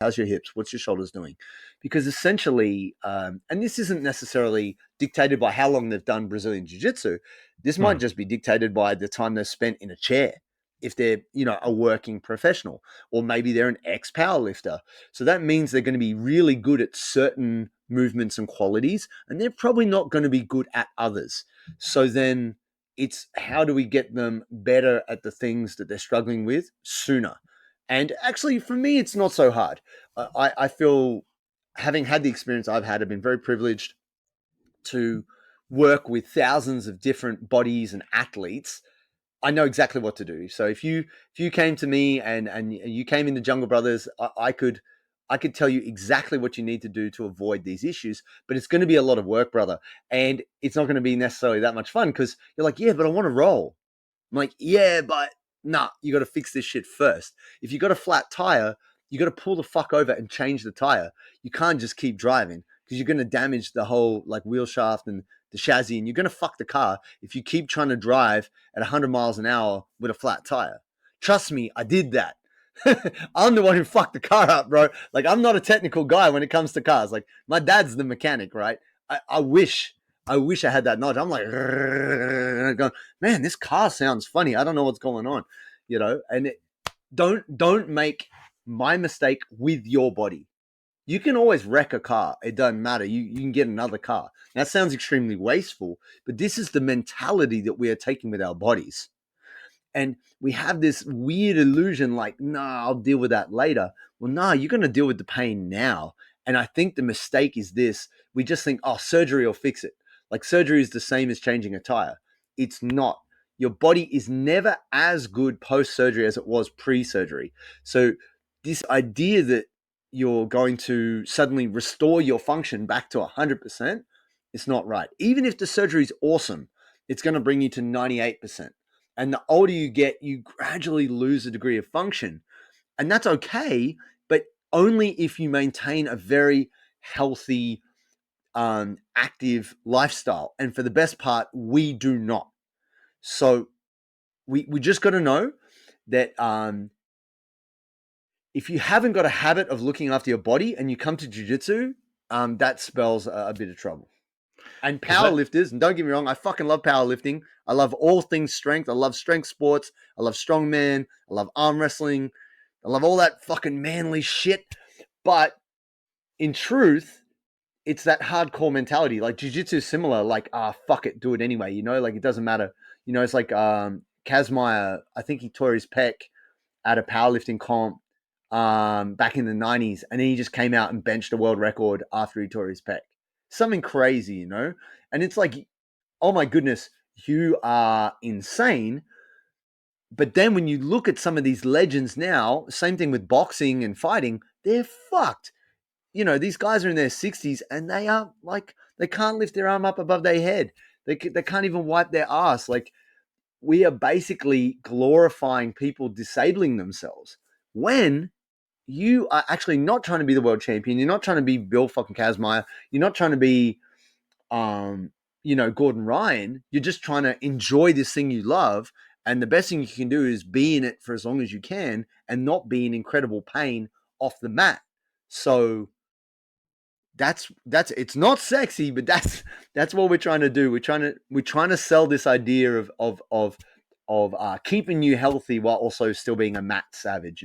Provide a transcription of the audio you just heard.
how's your hips? What's your shoulders doing? Because essentially, and this isn't necessarily dictated by how long they've done Brazilian Jiu-Jitsu. This might just be dictated by the time they've spent in a chair. If they're, a working professional, or maybe they're an ex-powerlifter. So that means they're going to be really good at certain movements and qualities, and they're probably not going to be good at others. So then it's how do we get them better at the things that they're struggling with sooner? And actually, for me, it's not so hard. I feel, having had the experience I've had, I've been very privileged to work with thousands of different bodies and athletes. I know exactly what to do. So if you came to me and you came into Jungle Brothers, I could tell you exactly what you need to do to avoid these issues. But it's going to be a lot of work, brother, and it's not going to be necessarily that much fun because you're like, yeah, but I want to roll. I'm like, yeah, but nah, you got to fix this shit first. If you got a flat tire, you got to pull the fuck over and change the tire. You can't just keep driving because you're going to damage the whole like wheel shaft and the chassis, and you're going to fuck the car if you keep trying to drive at 100 miles an hour with a flat tire. Trust me, I did that. I'm the one who fucked the car up, bro. Like, I'm not a technical guy when it comes to cars. Like, my dad's the mechanic, right? I wish I had that knowledge. I'm like, going, man, this car sounds funny. I don't know what's going on, and don't make my mistake with your body. You can always wreck a car. It doesn't matter. You can get another car. That sounds extremely wasteful, but this is the mentality that we are taking with our bodies. And we have this weird illusion like, nah, I'll deal with that later. Well, nah, you're going to deal with the pain now. And I think the mistake is this. We just think, oh, surgery will fix it. Like, surgery is the same as changing a tire. It's not. Your body is never as good post-surgery as it was pre-surgery. So this idea that you're going to suddenly restore your function back to 100%, it's not right. Even if the surgery is awesome, it's going to bring you to 98%. And the older you get, you gradually lose a degree of function. And that's okay, but only if you maintain a very healthy, active lifestyle. And for the best part, we do not. So we just got to know that if you haven't got a habit of looking after your body and you come to jiu-jitsu, that spells a bit of trouble. And powerlifters, and don't get me wrong, I fucking love powerlifting. I love all things strength. I love strength sports. I love strongman. I love arm wrestling. I love all that fucking manly shit. But in truth, it's that hardcore mentality. Like, jiu-jitsu is similar. Like, fuck it, do it anyway. Like, it doesn't matter. It's like Kazmaier, I think he tore his pec at a powerlifting comp back in the 90s, and then he just came out and benched a world record after he tore his pec. Something crazy, and it's like, oh my goodness, you are insane. But then when you look at some of these legends now, same thing with boxing and fighting, they're fucked. These guys are in their 60s and they are like, they can't lift their arm up above their head. They can't even wipe their ass. Like, we are basically glorifying people disabling themselves when you are actually not trying to be the world champion. You're not trying to be Bill fucking Kazmaier. You're not trying to be, Gordon Ryan. You're just trying to enjoy this thing you love. And the best thing you can do is be in it for as long as you can and not be in incredible pain off the mat. So that's it's not sexy, but that's what we're trying to do. We're trying to sell this idea of keeping you healthy while also still being a mat savage,